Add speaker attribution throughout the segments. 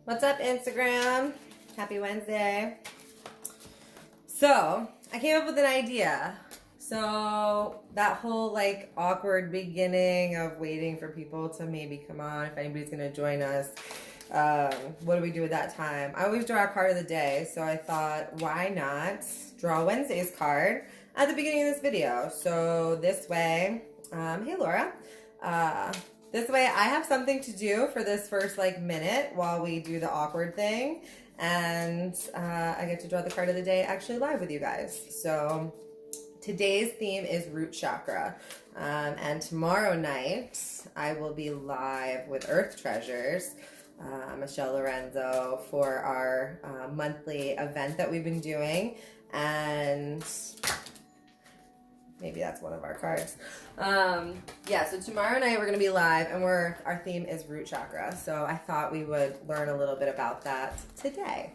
Speaker 1: What's up, Instagram? Happy Wednesday. So, I came up with an idea. So, that whole like awkward beginning of waiting for people to maybe come on, if anybody's going to join us, what do we do at that time? I always draw a card of the day, so I thought, why not draw Wednesday's card at the beginning of this video? So, this way, hey Laura, this way I have something to do for this first like minute while we do the awkward thing, and I get to draw the card of the day actually live with you guys. So today's theme is root chakra, and tomorrow night I will be live with Earth Treasures, Michelle Lorenzo, for our monthly event that we've been doing, and maybe that's one of our cards. Yeah, so tomorrow night we're going to be live, and our theme is root chakra. So I thought we would learn a little bit about that today.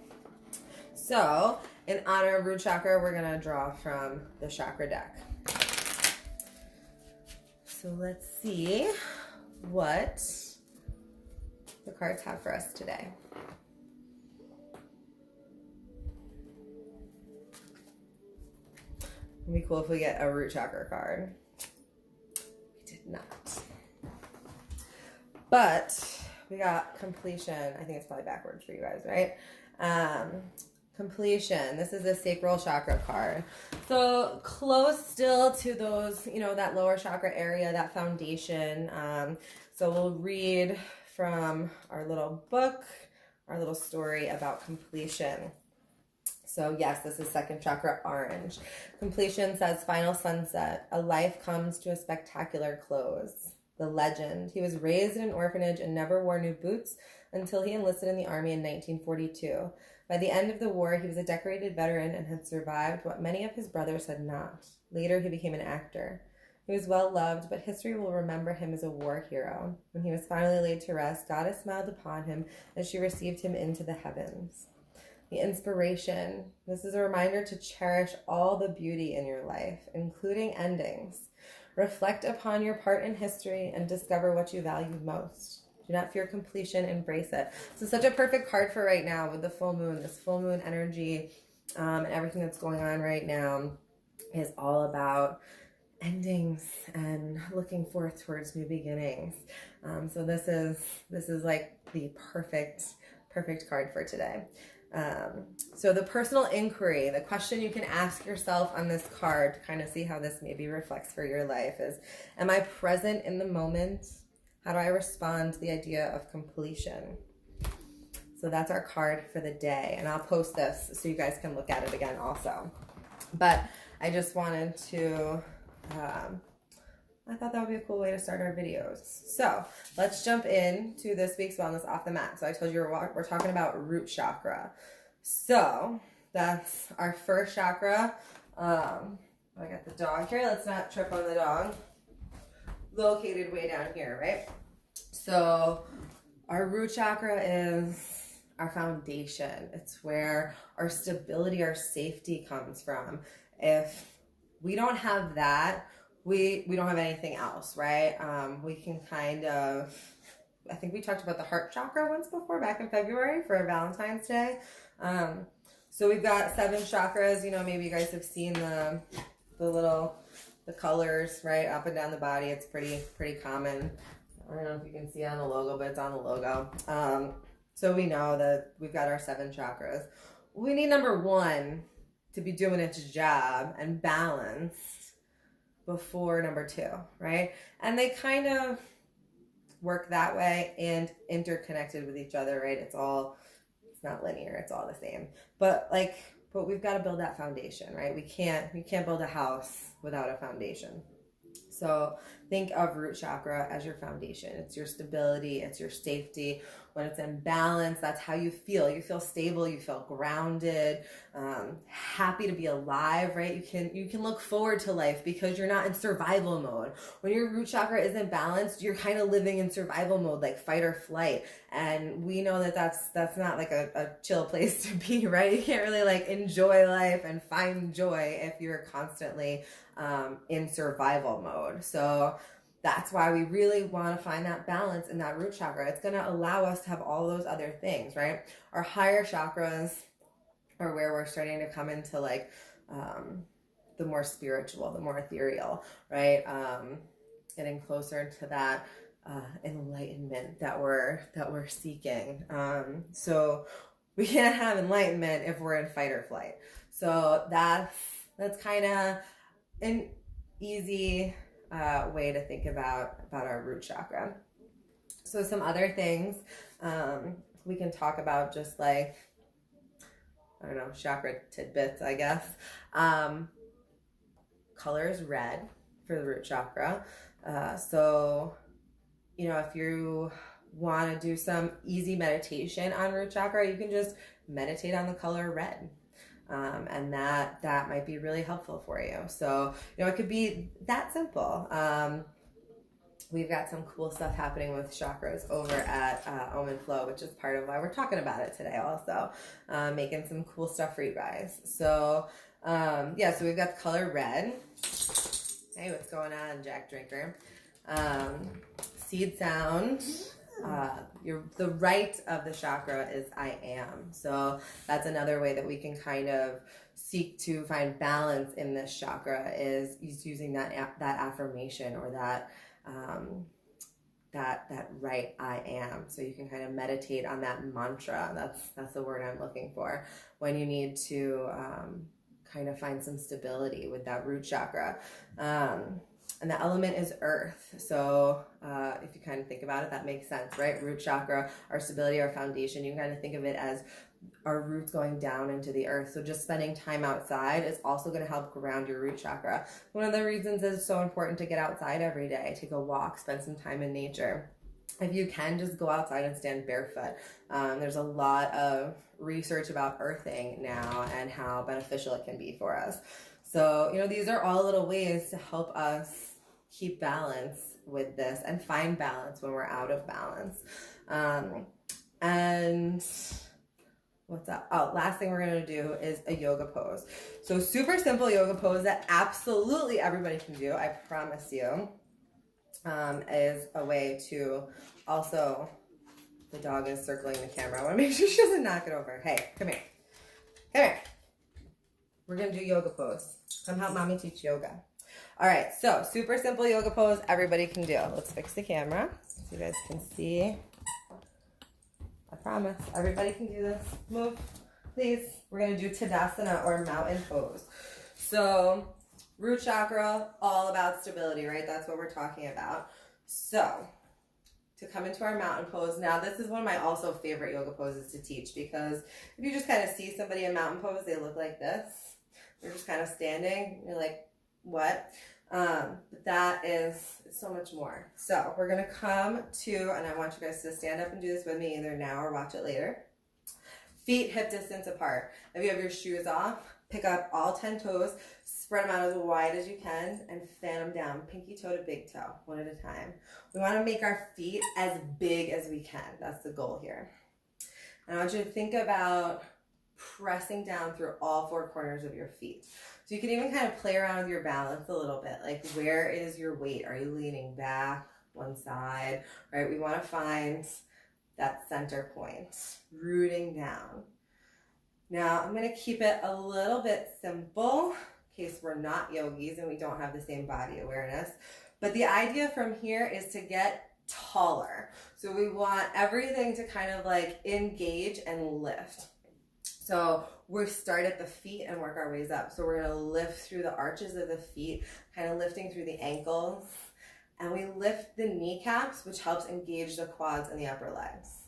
Speaker 1: So in honor of root chakra, we're going to draw from the chakra deck. So let's see what the cards have for us today. It'd be cool if we get a root chakra card. We did not. But we got completion. I think it's probably backwards for you guys, right? Completion. This is a sacral chakra card. So close still to those, that lower chakra area, that foundation. So we'll read from our little book, our little story about completion. So yes, this is second chakra, orange. Completion says, final sunset. A life comes to a spectacular close. The legend. He was raised in an orphanage and never wore new boots until he enlisted in the army in 1942. By the end of the war, he was a decorated veteran and had survived what many of his brothers had not. Later, he became an actor. He was well loved, but history will remember him as a war hero. When he was finally laid to rest, Goddess smiled upon him as she received him into the heavens. The inspiration. This is a reminder to cherish all the beauty in your life, including endings. Reflect upon your part in history and discover what you value most. Do not fear completion, embrace it. So such a perfect card for right now with the full moon. This full moon energy and everything that's going on right now is all about endings and looking forth towards new beginnings. So this is like the perfect card for today. So the personal inquiry, the question you can ask yourself on this card to kind of see how this maybe reflects for your life is, am I present in the moment? How do I respond to the idea of completion? So that's our card for the day, and I'll post this so you guys can look at it again also. But I just wanted to, I thought that would be a cool way to start our videos. So let's jump into this week's Wellness Off the Mat. So I told you we're talking about root chakra. So that's our first chakra. I got the dog here. Let's not trip on the dog. Located way down here, right? So our root chakra is our foundation. It's where our stability, our safety comes from. If we don't have that, we don't have anything else, right? We can kind of, I think we talked about the heart chakra once before, back in February for Valentine's Day. So we've got 7 chakras. Maybe you guys have seen the colors, right, up and down the body. It's pretty common. I don't know if you can see it on the logo, but it's on the logo. So we know that we've got our 7 chakras. We need number 1 to be doing its job and balanced before number 2, right? And they kind of work that way and interconnected with each other, right? It's not linear, it's all the same. But we've got to build that foundation, right? We can't build a house without a foundation. So think of root chakra as your foundation. It's your stability, it's your safety. When it's in balance, that's how you feel. You feel stable, you feel grounded, happy to be alive, right? You can look forward to life because you're not in survival mode. When your root chakra isn't balanced, you're kind of living in survival mode, like fight or flight. And we know that that's not like a chill place to be, right? You can't really like enjoy life and find joy if you're constantly in survival mode. So that's why we really want to find that balance in that root chakra. It's going to allow us to have all those other things, right? Our higher chakras are where we're starting to come into like the more spiritual, the more ethereal, right? Getting closer to that enlightenment that we're seeking. So we can't have enlightenment if we're in fight or flight. So that's kind of an easy way to think about our root chakra. So some other things we can talk about, just like, I don't know, chakra tidbits, I guess. Color is red for the root chakra. So, you know, if you want to do some easy meditation on root chakra, you can just meditate on the color red. And that might be really helpful for you. So, you know, it could be that simple. We've got some cool stuff happening with chakras over at Om and Flow, which is part of why we're talking about it today also. Making some cool stuff for you guys. So, yeah, so we've got the color red. Hey, what's going on, Jack Drinker? Seed sound. The right of the chakra is I am. So that's another way that we can kind of seek to find balance in this chakra, is using that affirmation, or that right I am. So you can kind of meditate on that mantra. That's the word I'm looking for when you need to kind of find some stability with that root chakra. And the element is earth. So if you kind of think about it, that makes sense, right? Root chakra, our stability, our foundation, you can kind of think of it as our roots going down into the earth. So just spending time outside is also going to help ground your root chakra. One of the reasons it's so important to get outside every day, take a walk, spend some time in nature. If you can, just go outside and stand barefoot. There's a lot of research about earthing now and how beneficial it can be for us. So, you know, these are all little ways to help us keep balance with this and find balance when we're out of balance. And what's up? Oh, last thing we're going to do is a yoga pose. So super simple yoga pose that absolutely everybody can do, I promise you, is a way to also, the dog is circling the camera. I want to make sure she doesn't knock it over. Hey, come here. Come here. We're going to do yoga pose. Come help mommy teach yoga. All right, so super simple yoga pose everybody can do. Let's fix the camera so you guys can see. I promise, everybody can do this. Move, please. We're going to do Tadasana, or mountain pose. So root chakra, all about stability, right? That's what we're talking about. So to come into our mountain pose, now this is one of my also favorite yoga poses to teach, because if you just kind of see somebody in mountain pose, they look like this. They're just kind of standing. You're like, what? But that is so much more. So we're going to come to, and I want you guys to stand up and do this with me either now or watch it later. Feet hip distance apart. If you have your shoes off, pick up all 10 toes, spread them out as wide as you can, and fan them down, pinky toe to big toe, one at a time. We want to make our feet as big as we can. That's the goal here. And I want you to think about pressing down through all four corners of your feet. So you can even kind of play around with your balance a little bit. Like, where is your weight? Are you leaning back one side, right? We want to find that center point, rooting down. Now, I'm going to keep it a little bit simple in case we're not yogis and we don't have the same body awareness. But the idea from here is to get taller. So we want everything to kind of like engage and lift. So we start at the feet and work our ways up. So we're going to lift through the arches of the feet, kind of lifting through the ankles. And we lift the kneecaps, which helps engage the quads and the upper legs.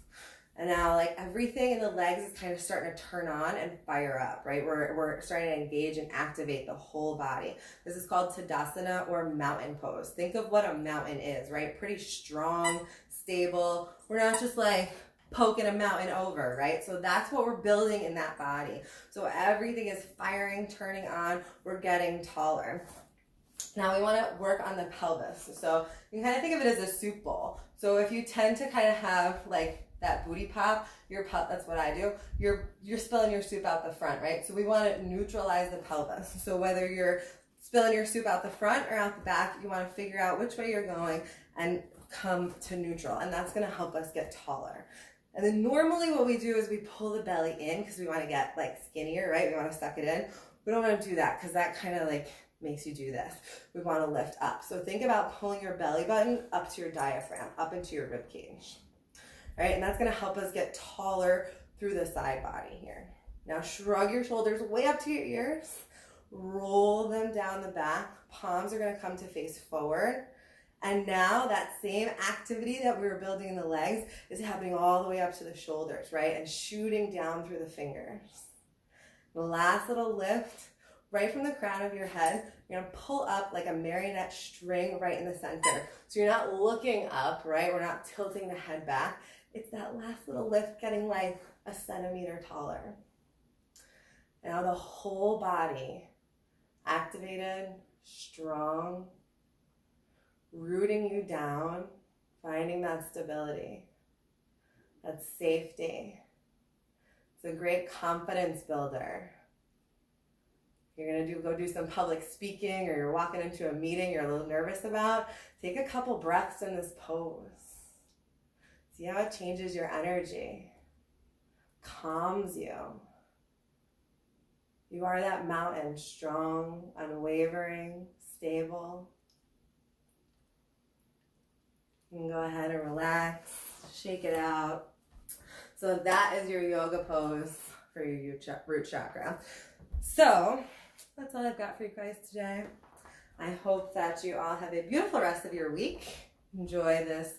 Speaker 1: And now, like, everything in the legs is kind of starting to turn on and fire up, right? We're starting to engage and activate the whole body. This is called Tadasana, or mountain pose. Think of what a mountain is, right? Pretty strong, stable. We're not just like poking a mountain over, right? So that's what we're building in that body. So everything is firing, turning on. We're getting taller. Now we want to work on the pelvis. So you can kind of think of it as a soup bowl. So if you tend to kind of have like that booty pop, that's what I do. You're spilling your soup out the front, right? So we want to neutralize the pelvis. So whether you're spilling your soup out the front or out the back. You want to figure out which way you're going and come to neutral, and that's going to help us get taller. And then normally what we do is we pull the belly in because we want to get like skinnier, right? We want to suck it in. We don't want to do that because that kind of like makes you do this. We want to lift up. So think about pulling your belly button up to your diaphragm, up into your rib cage. All right, and that's going to help us get taller through the side body here. Now shrug your shoulders way up to your ears. Roll them down the back. Palms are going to come to face forward. And now that same activity that we were building in the legs is happening all the way up to the shoulders, right? And shooting down through the fingers. The last little lift, right from the crown of your head, you're gonna pull up like a marionette string right in the center. So you're not looking up, right? We're not tilting the head back. It's that last little lift getting like a centimeter taller. Now the whole body activated, strong, rooting you down, finding that stability, that safety. It's a great confidence builder. You're gonna go do some public speaking, or you're walking into a meeting you're a little nervous about, take a couple breaths in this pose. See how it changes your energy, calms you. You are that mountain, strong, unwavering, stable. You can go ahead and relax, shake it out. So that is your yoga pose for your root chakra. So that's all I've got for you guys today. I hope that you all have a beautiful rest of your week. Enjoy this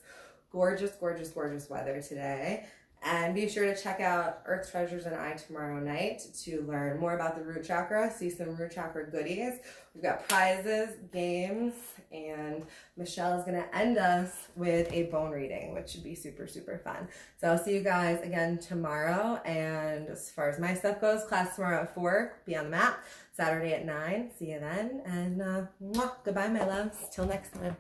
Speaker 1: gorgeous, gorgeous, gorgeous weather today. And be sure to check out Earth Treasures and I tomorrow night to learn more about the root chakra, see some root chakra goodies. We've got prizes, games, and Michelle is going to end us with a bone reading, which should be super, super fun. So I'll see you guys again tomorrow. And as far as my stuff goes, class tomorrow at 4, be on the mat. Saturday at 9. See you then. And goodbye, my loves. Till next time.